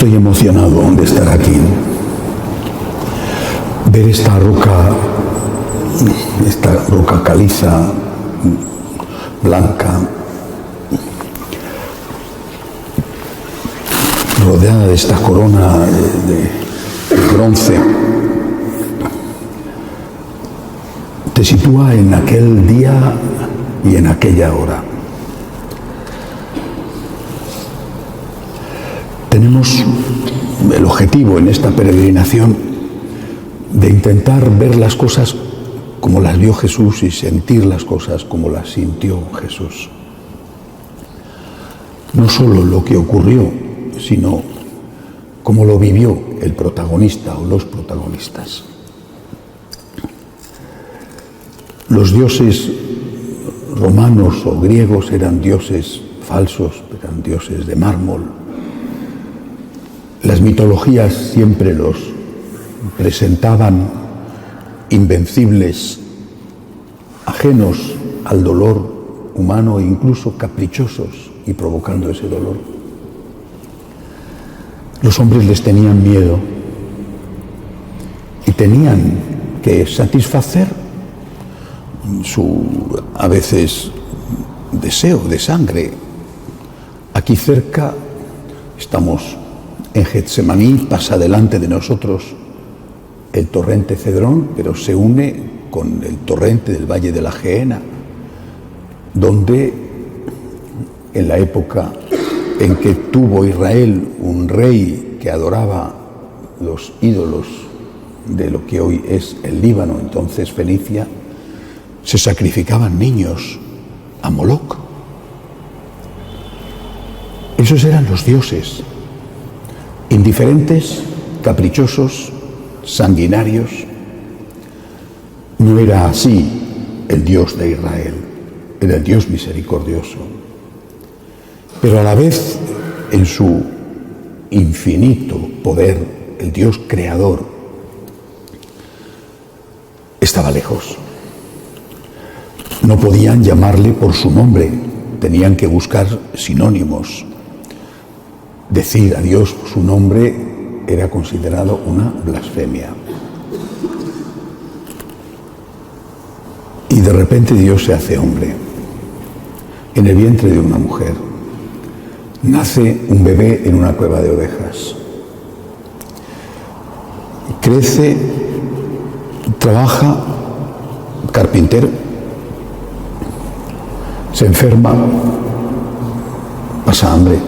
Estoy emocionado de estar aquí. Ver esta roca caliza, blanca, rodeada de esta corona de bronce, te sitúa en aquel día y en aquella hora. Tenemos el objetivo en esta peregrinación de intentar ver las cosas como las vio Jesús y sentir las cosas como las sintió Jesús. No solo lo que ocurrió, sino cómo lo vivió el protagonista o los protagonistas. Los dioses romanos o griegos eran dioses falsos, eran dioses de mármol. Las mitologías siempre los presentaban invencibles, ajenos al dolor humano e incluso caprichosos y provocando ese dolor. Los hombres les tenían miedo y tenían que satisfacer su, a veces, deseo de sangre. Aquí cerca estamos en Getsemaní, pasa delante de nosotros el torrente Cedrón, pero se une con el torrente del Valle de la Gehenna, donde en la época en que tuvo Israel un rey que adoraba los ídolos de lo que hoy es el Líbano, entonces Fenicia, se sacrificaban niños a Moloc. Esos eran los dioses, indiferentes, caprichosos, sanguinarios. No era así el Dios de Israel, era el Dios misericordioso. Pero a la vez, en su infinito poder, el Dios creador estaba lejos. No podían llamarle por su nombre, tenían que buscar sinónimos. Decir a Dios su nombre era considerado una blasfemia. Y de repente Dios se hace hombre. En el vientre de una mujer nace un bebé en una cueva de ovejas. Crece, trabaja, carpintero, se enferma, pasa hambre.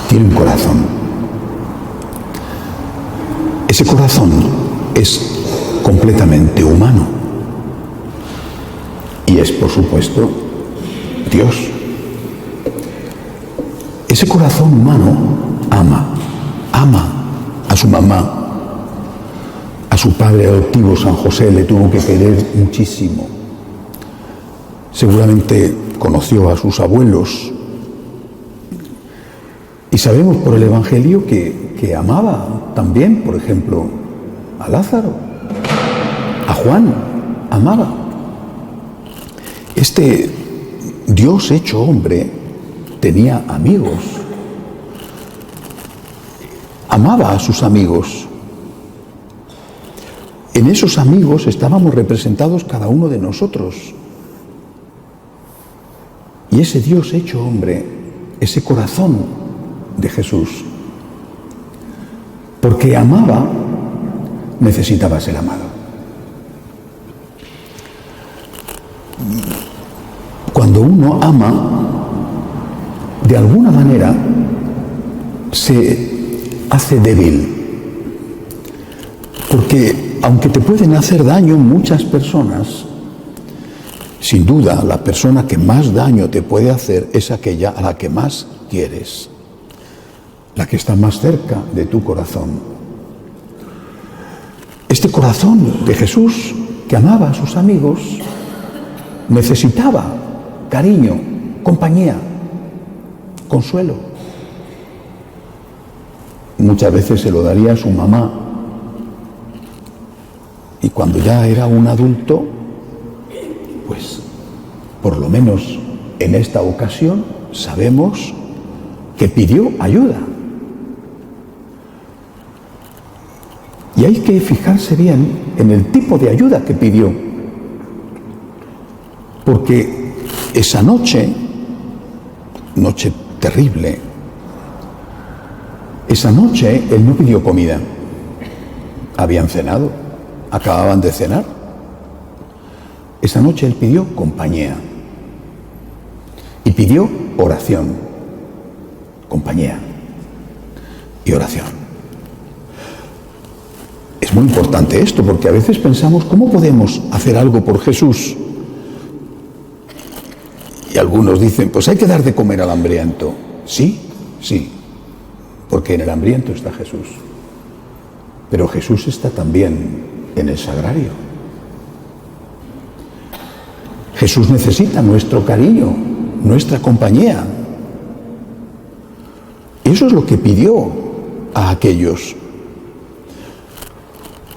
Tiene un corazón. Ese corazón es completamente humano y es, por supuesto, Dios. Ese corazón humano ama a su mamá, a su padre adoptivo San José, le tuvo que querer muchísimo. Seguramente conoció a sus abuelos. Y sabemos por el Evangelio que amaba también, por ejemplo, a Lázaro, a Juan, amaba. Este Dios hecho hombre tenía amigos, amaba a sus amigos. En esos amigos estábamos representados cada uno de nosotros. Y ese Dios hecho hombre, ese corazón de Jesús, porque amaba, necesitaba ser amado. Cuando uno ama, de alguna manera se hace débil, porque aunque te pueden hacer daño muchas personas, sin duda la persona que más daño te puede hacer es aquella a la que más quieres, la que está más cerca de tu corazón. Este corazón de Jesús, que amaba a sus amigos, necesitaba cariño, compañía, consuelo. Muchas veces se lo daría a su mamá. Y cuando ya era un adulto, pues, por lo menos en esta ocasión, sabemos que pidió ayuda Y hay que fijarse bien en el tipo de ayuda que pidió. Porque esa noche terrible, esa noche él no pidió comida. Habían cenado, acababan de cenar. Esa noche él pidió compañía. Y pidió oración. Compañía y oración. Es muy importante esto, porque a veces pensamos, ¿cómo podemos hacer algo por Jesús? Y algunos dicen, pues hay que dar de comer al hambriento. Sí, sí, porque en el hambriento está Jesús. Pero Jesús está también en el sagrario. Jesús necesita nuestro cariño, nuestra compañía. Eso es lo que pidió a aquellos.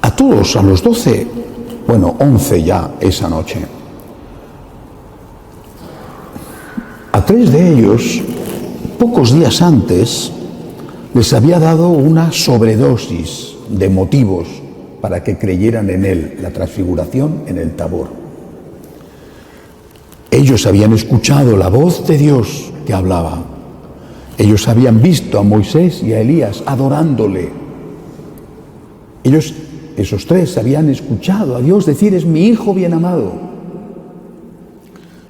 A todos, a los 12, 11 ya esa noche. A 3 de ellos, pocos días antes, les había dado una sobredosis de motivos para que creyeran en él, la transfiguración en el Tabor. Ellos habían escuchado la voz de Dios que hablaba. Ellos habían visto a Moisés y a Elías adorándole. Ellos, esos 3, habían escuchado a Dios decir, es mi hijo bien amado.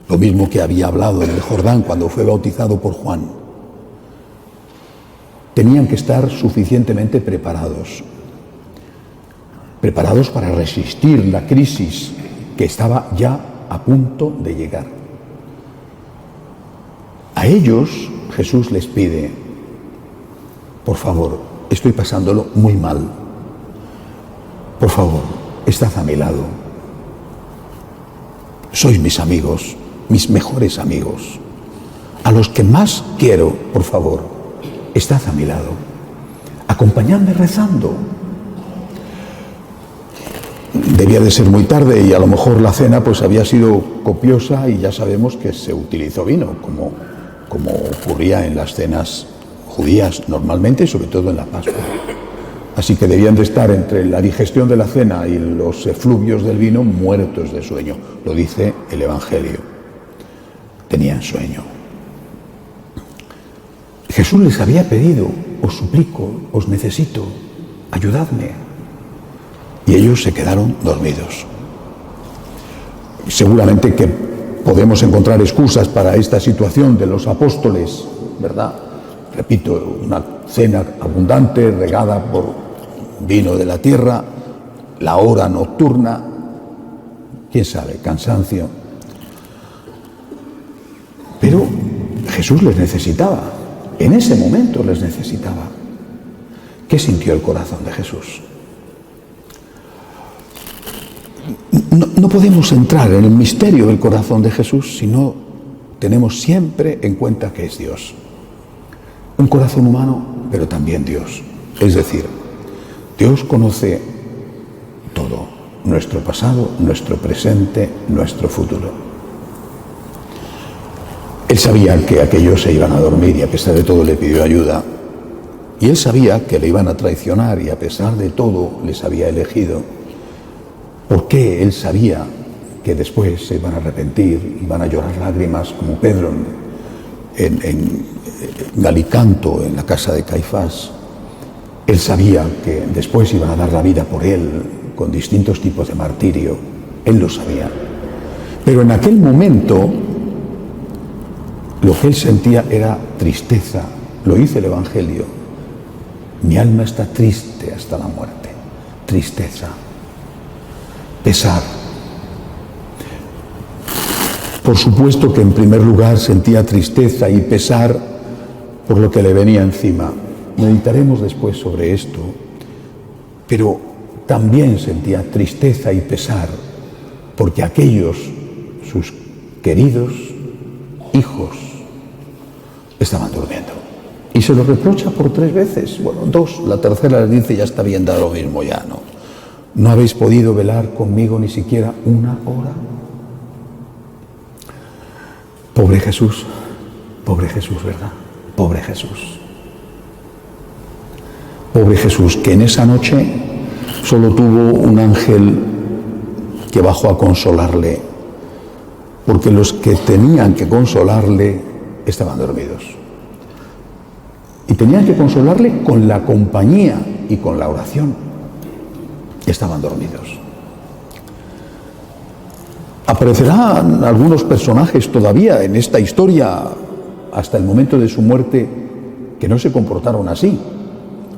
Lo mismo que había hablado en el Jordán cuando fue bautizado por Juan. Tenían que estar suficientemente preparados para resistir la crisis que estaba ya a punto de llegar. A ellos Jesús les pide, por favor, estoy pasándolo muy mal. Por favor, estad a mi lado. Sois mis amigos, mis mejores amigos. A los que más quiero, por favor, estad a mi lado. Acompañadme rezando. Debía de ser muy tarde y a lo mejor la cena pues había sido copiosa y ya sabemos que se utilizó vino, como ocurría en las cenas judías normalmente, sobre todo en la Pascua. Así que debían de estar entre la digestión de la cena y los efluvios del vino muertos de sueño. Lo dice el Evangelio. Tenían sueño. Jesús les había pedido, os suplico, os necesito, ayudadme. Y ellos se quedaron dormidos. Seguramente que podemos encontrar excusas para esta situación de los apóstoles, ¿verdad? Repito, una cena abundante, regada por vino de la tierra, la hora nocturna, quién sabe, cansancio. Pero Jesús les necesitaba, en ese momento les necesitaba. ¿Qué sintió el corazón de Jesús? No podemos entrar en el misterio del corazón de Jesús si no tenemos siempre en cuenta que es Dios. Un corazón humano, pero también Dios. Es decir, Dios conoce todo, nuestro pasado, nuestro presente, nuestro futuro. Él sabía que aquellos se iban a dormir y a pesar de todo le pidió ayuda. Y él sabía que le iban a traicionar y a pesar de todo les había elegido. Porque él sabía que después se iban a arrepentir, iban a llorar lágrimas como Pedro en Galicanto, en la casa de Caifás. Él sabía que después iban a dar la vida por él con distintos tipos de martirio. Él lo sabía. Pero en aquel momento lo que él sentía era tristeza. Lo dice el Evangelio. Mi alma está triste hasta la muerte. Tristeza. Pesar. Por supuesto que en primer lugar sentía tristeza y pesar por lo que le venía encima. Meditaremos después sobre esto, pero también sentía tristeza y pesar porque aquellos, sus queridos hijos, estaban durmiendo. Y se lo reprocha por 3 veces, 2, la tercera les dice, ya está bien, da lo mismo, ya no. ¿No habéis podido velar conmigo ni siquiera 1 hora? Pobre Jesús, ¿verdad? Pobre Jesús. Pobre Jesús, que en esa noche Solo tuvo un ángel que bajó a consolarle, porque los que tenían que consolarle estaban dormidos. Y tenían que consolarle con la compañía y con la oración. Estaban dormidos. Aparecerán algunos personajes todavía en esta historia hasta el momento de su muerte que no se comportaron así.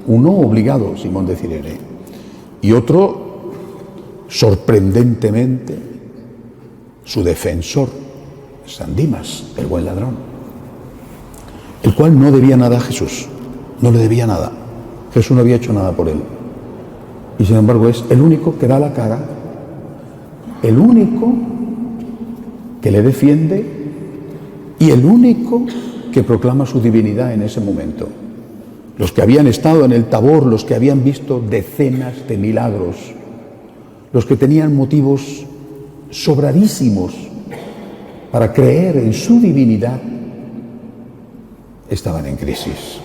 Uno obligado, Simón de Cirene, y otro sorprendentemente su defensor, San Dimas, el buen ladrón, el cual no debía nada a Jesús, no le debía nada. Jesús no había hecho nada por él. Y sin embargo es el único que da la cara, el único que le defiende y el único que proclama su divinidad en ese momento. Los que habían estado en el Tabor, los que habían visto decenas de milagros, los que tenían motivos sobradísimos para creer en su divinidad, estaban en crisis,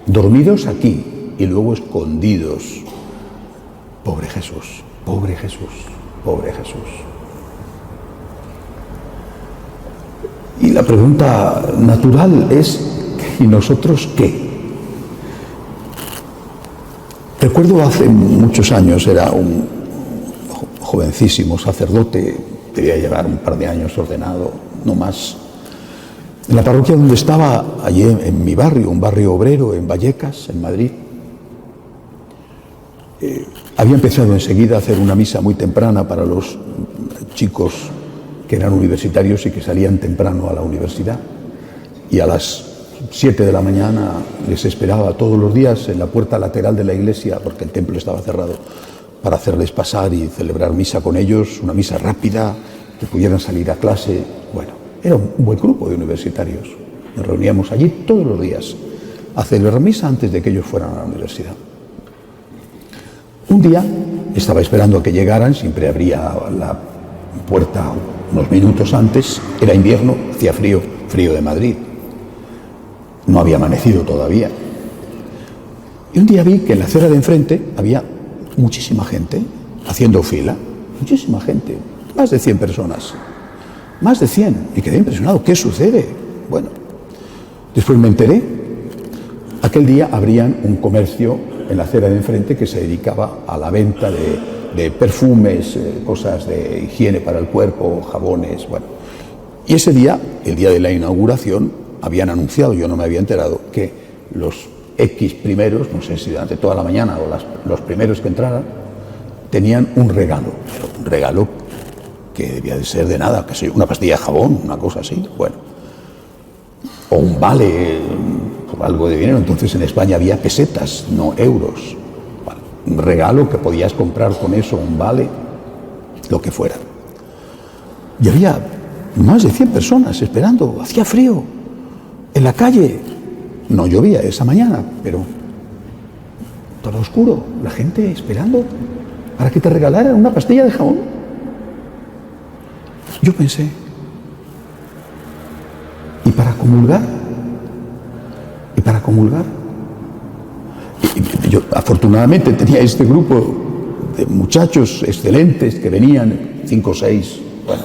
dormidos aquí y luego escondidos. Pobre Jesús, pobre Jesús, pobre Jesús. Y la pregunta natural es, ¿y nosotros qué? Recuerdo hace muchos años, era un jovencísimo sacerdote, debía llevar un par de años ordenado, no más. En la parroquia donde estaba, allí en mi barrio, un barrio obrero, en Vallecas, en Madrid, había empezado enseguida a hacer una misa muy temprana para los chicos que eran universitarios y que salían temprano a la universidad. Y a las 7 de la mañana les esperaba todos los días en la puerta lateral de la iglesia, porque el templo estaba cerrado, para hacerles pasar y celebrar misa con ellos, una misa rápida, que pudieran salir a clase. Bueno, era un buen grupo de universitarios. Nos reuníamos allí todos los días a celebrar misa antes de que ellos fueran a la universidad. Un día estaba esperando a que llegaran, siempre abría la puerta unos minutos antes, era invierno, hacía frío, frío de Madrid. No había amanecido todavía. Y un día vi que en la acera de enfrente había muchísima gente haciendo fila, muchísima gente, más de 100 personas, más de 100, y quedé impresionado. ¿Qué sucede? Bueno, después me enteré. Aquel día abrían un comercio en la acera de enfrente que se dedicaba a la venta de perfumes, cosas de higiene para el cuerpo, jabones, bueno. Y ese día, el día de la inauguración, habían anunciado, yo no me había enterado, que los X primeros, no sé si durante toda la mañana o los primeros que entraran, tenían un regalo, pero un regalo que debía de ser de nada, que sé, una pastilla de jabón, una cosa así, bueno, o un vale por algo de dinero. Entonces en España había pesetas, no euros. Bueno, un regalo que podías comprar con eso, un vale, lo que fuera. Y había más de 100 personas esperando, hacía frío, en la calle. No llovía esa mañana, pero todo oscuro, la gente esperando para que te regalaran una pastilla de jabón. Yo pensé, ¿y para comulgar? ¿Y para comulgar? Y yo afortunadamente tenía este grupo de muchachos excelentes que venían, 5 o 6, bueno.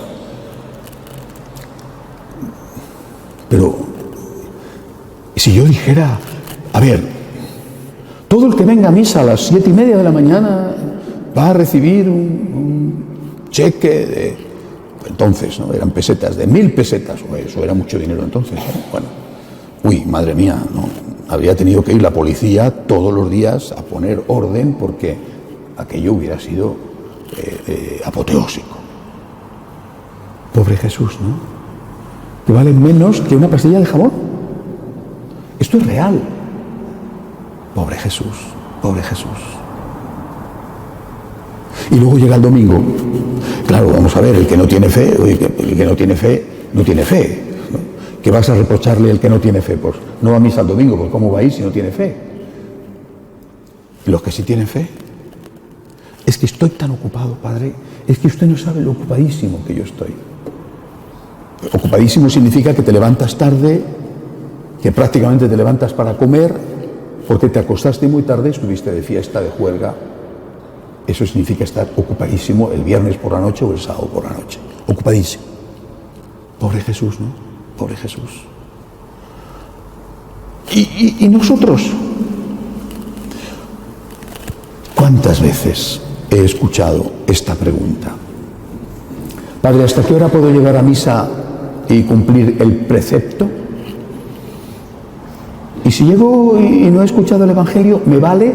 Pero si yo dijera, a ver, todo el que venga a misa a las 7:30 de la mañana va a recibir un cheque de, entonces, ¿no? Eran pesetas, de 1000 pesetas, eso era mucho dinero entonces, ¿no? Bueno, uy, madre mía, ¿no? Habría tenido que ir la policía todos los días a poner orden porque aquello hubiera sido apoteósico. Pobre Jesús, ¿no? Que vale menos que una pastilla de jabón. Esto es real. Pobre Jesús, pobre Jesús. Y luego llega el domingo. Claro, vamos a ver, el que no tiene fe, oye, el que no tiene fe, no tiene fe, ¿no? ¿Qué vas a reprocharle al que no tiene fe? Pues no va a misa el domingo, pues ¿cómo va a ir si no tiene fe? Los que sí tienen fe. Es que estoy tan ocupado, padre, es que usted no sabe lo ocupadísimo que yo estoy. Ocupadísimo significa que te levantas tarde, que prácticamente te levantas para comer, porque te acostaste muy tarde, estuviste de fiesta, de juerga. Eso significa estar ocupadísimo el viernes por la noche o el sábado por la noche. Ocupadísimo. Pobre Jesús, ¿no? Pobre Jesús. ¿Y nosotros? ¿Cuántas veces he escuchado esta pregunta? Padre, ¿hasta qué hora puedo llegar a misa y cumplir el precepto? Y si llego y no he escuchado el Evangelio, ¿me vale?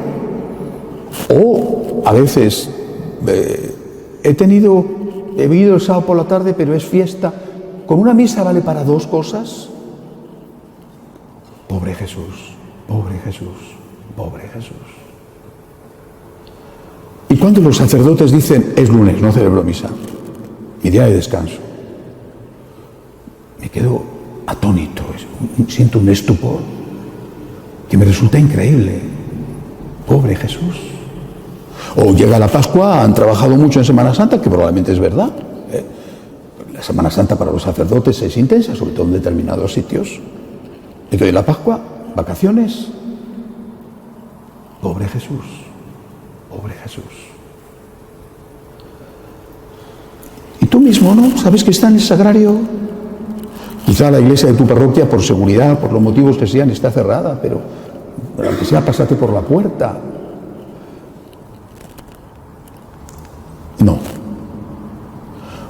O a veces he venido el sábado por la tarde, pero es fiesta. ¿Con una misa vale para dos cosas? Pobre Jesús, pobre Jesús, pobre Jesús. Y cuando los sacerdotes dicen, es lunes, no celebro misa, mi día de descanso, me quedo atónito, siento un estupor que me resulta increíble. Pobre Jesús. O llega la Pascua, han trabajado mucho en Semana Santa, que probablemente es verdad. La Semana Santa para los sacerdotes es intensa, sobre todo en determinados sitios. Entonces la Pascua, vacaciones. Pobre Jesús, pobre Jesús. Y tú mismo, ¿no? ¿Sabes que está en el sagrario? Quizá la iglesia de tu parroquia, por seguridad, por los motivos que sean, está cerrada, pero aunque sea, pásate por la puerta. No.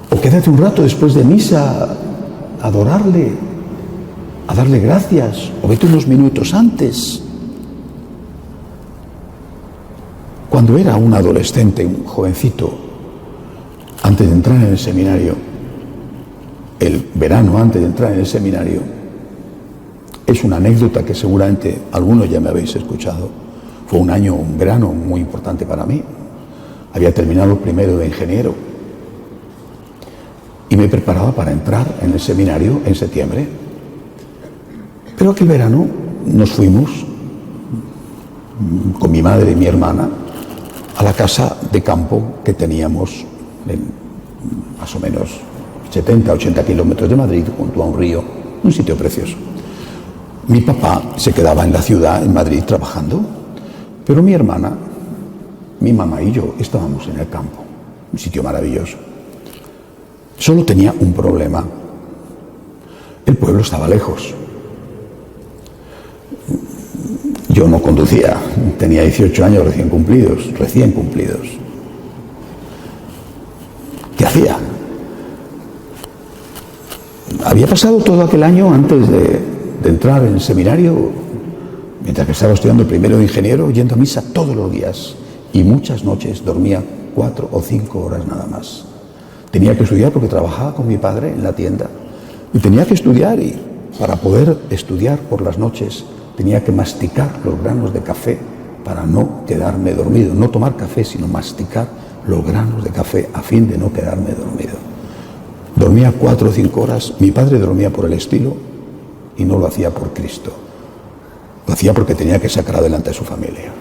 O quédate un rato después de misa a adorarle, a darle gracias, o vete unos minutos antes. Cuando era un adolescente, un jovencito, antes de entrar en el seminario, el verano antes de entrar en el seminario, es una anécdota que seguramente algunos ya me habéis escuchado. Fue un verano muy importante para mí. Había terminado primero de ingeniero y me preparaba para entrar en el seminario en septiembre. Pero aquel verano nos fuimos con mi madre y mi hermana a la casa de campo que teníamos en más o menos 70, 80 kilómetros de Madrid, junto a un río, un sitio precioso. Mi papá se quedaba en la ciudad, en Madrid, trabajando, pero mi hermana, mi mamá y yo estábamos en el campo, un sitio maravilloso. Solo tenía un problema. El pueblo estaba lejos. Yo no conducía, tenía 18 años recién cumplidos. ¿Qué hacía? Había pasado todo aquel año antes de entrar en el seminario, mientras que estaba estudiando el primero de ingeniero, yendo a misa todos los días. Y muchas noches dormía 4 o 5 horas nada más. Tenía que estudiar porque trabajaba con mi padre en la tienda. Y tenía que estudiar, y para poder estudiar por las noches tenía que masticar los granos de café para no quedarme dormido. No tomar café, sino masticar los granos de café a fin de no quedarme dormido. Dormía 4 o 5 horas. Mi padre dormía por el estilo y no lo hacía por Cristo. Lo hacía porque tenía que sacar adelante a su familia.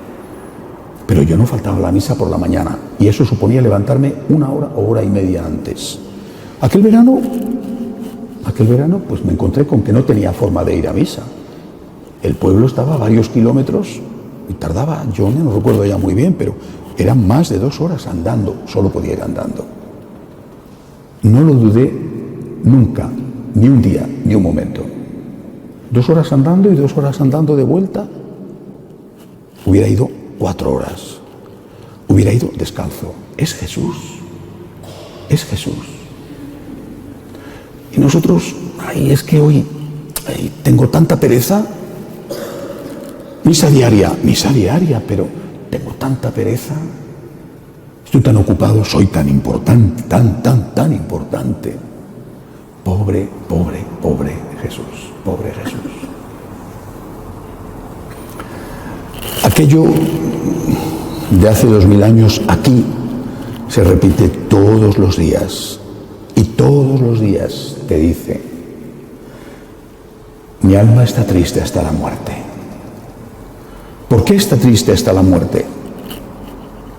Pero yo no faltaba a la misa por la mañana, y eso suponía levantarme 1 hora o hora y media antes. Aquel verano, pues me encontré con que no tenía forma de ir a misa. El pueblo estaba a varios kilómetros y tardaba, yo no recuerdo ya muy bien, pero eran más de 2 horas andando, solo podía ir andando. No lo dudé nunca, ni un día, ni un momento. 2 horas andando y 2 horas andando de vuelta. Hubiera ido 4 horas. Hubiera ido descalzo. Es Jesús. Es Jesús. Y nosotros, es que hoy tengo tanta pereza. Misa diaria, pero tengo tanta pereza. Estoy tan ocupado, soy tan importante, tan importante. Pobre Jesús, pobre Jesús. Aquello de hace 2000 años aquí se repite todos los días, y todos los días te dice: mi alma está triste hasta la muerte. ¿Por qué está triste hasta la muerte?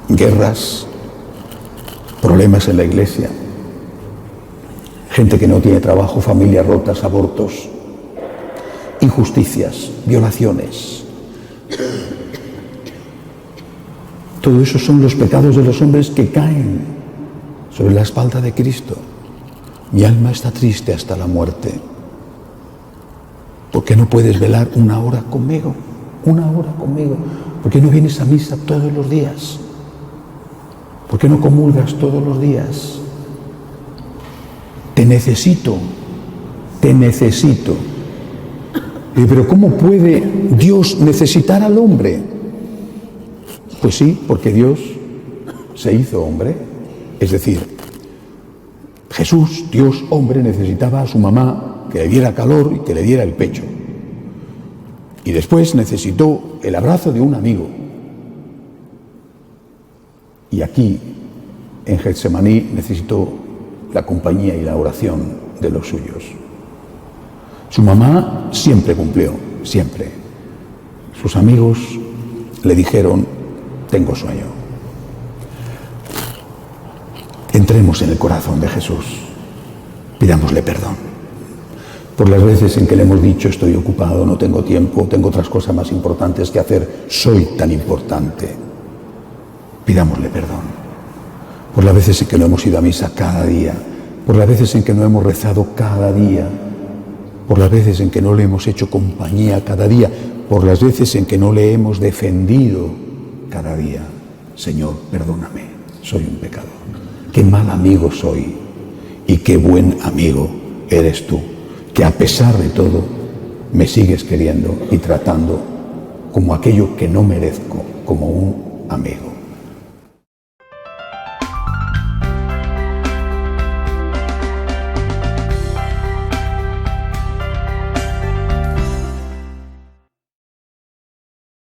Guerras, problemas en la iglesia, gente que no tiene trabajo, familias rotas, abortos, injusticias, violaciones. Todo eso son los pecados de los hombres que caen sobre la espalda de Cristo. Mi alma está triste hasta la muerte. ¿Por qué no puedes velar una hora conmigo? Una hora conmigo. ¿Por qué no vienes a misa todos los días? ¿Por qué no comulgas todos los días? Te necesito, te necesito. Pero ¿cómo puede Dios necesitar al hombre? Pues sí, porque Dios se hizo hombre. Es decir, Jesús, Dios hombre, necesitaba a su mamá que le diera calor y que le diera el pecho. Y después necesitó el abrazo de un amigo. Y aquí, en Getsemaní, necesitó la compañía y la oración de los suyos. Su mamá siempre cumplió, siempre. Sus amigos le dijeron, tengo sueño. Entremos en el corazón de Jesús, pidámosle perdón por las veces en que le hemos dicho estoy ocupado, no tengo tiempo, tengo otras cosas más importantes que hacer, soy tan importante. Pidámosle perdón por las veces en que no hemos ido a misa cada día, por las veces en que no hemos rezado cada día, por las veces en que no le hemos hecho compañía cada día, por las veces en que no le hemos defendido cada día. Señor, perdóname, soy un pecador. Qué mal amigo soy y qué buen amigo eres tú, que a pesar de todo me sigues queriendo y tratando como aquello que no merezco, como un amigo.